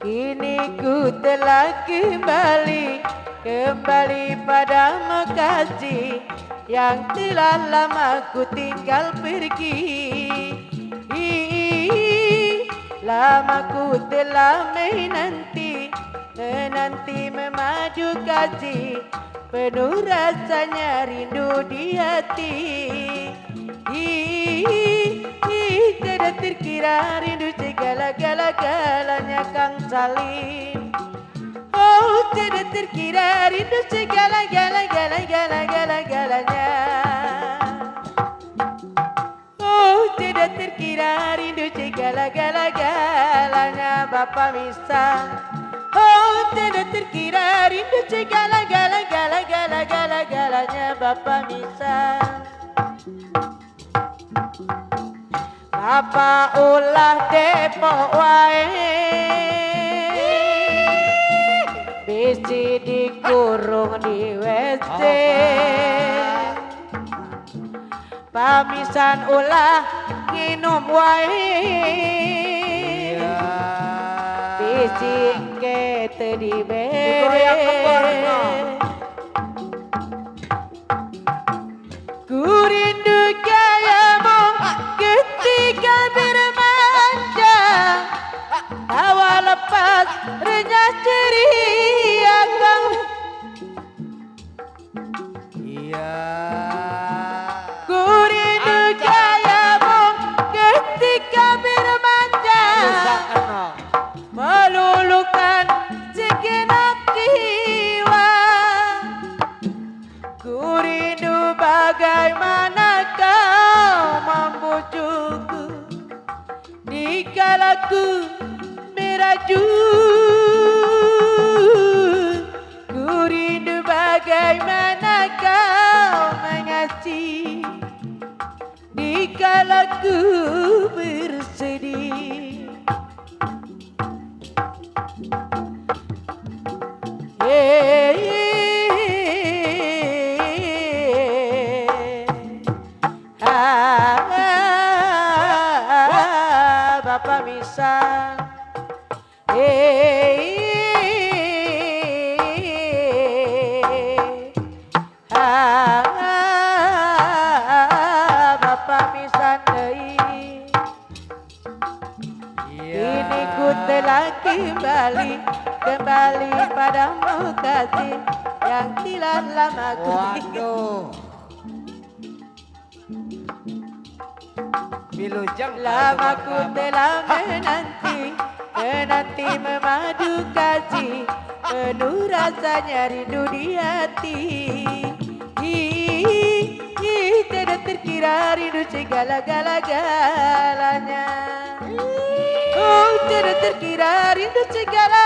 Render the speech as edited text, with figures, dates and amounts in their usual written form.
Kini ku telah kembali padamu kasih yang telah lama ku tinggal pergi. Lama ku telah menanti memadu kasih, penuh rasanya rindu di hati. Tidak terkira rindu segala-galanya Kang Salim. Oh, tidak terkira rindu segala-galanya. Oh, tidak terkira rindu segala-galanya Bapak Misa. Oh, tidak terkira rindu segala-galanya Bapak Misa. Apa ulah Depok wae, bisi dikurung di WC. Pamisan ulah nginum wae, bisi kete dibere. Ku rindu gayamu ketika bermanja, tawa lepas renyah ceria Kang. Ku rindu gayamu ketika bermanja, meluluhkan segenap jiwa. Ku rindu bagaimana kau membujukku dikala ku meraju. Ku rindu bagaimana kau mengasihi dikala ku bersedih. Bapak Misa, Bapak Misa deui. Kini ku telah kembali padamu kasih yang telah lama ku tinggal. Lama ku telah menanti memadu kasih, penuh rasanya rindu di hati. Tidak terkira rindu segala-galanya. Oh, tidak terkira rindu segala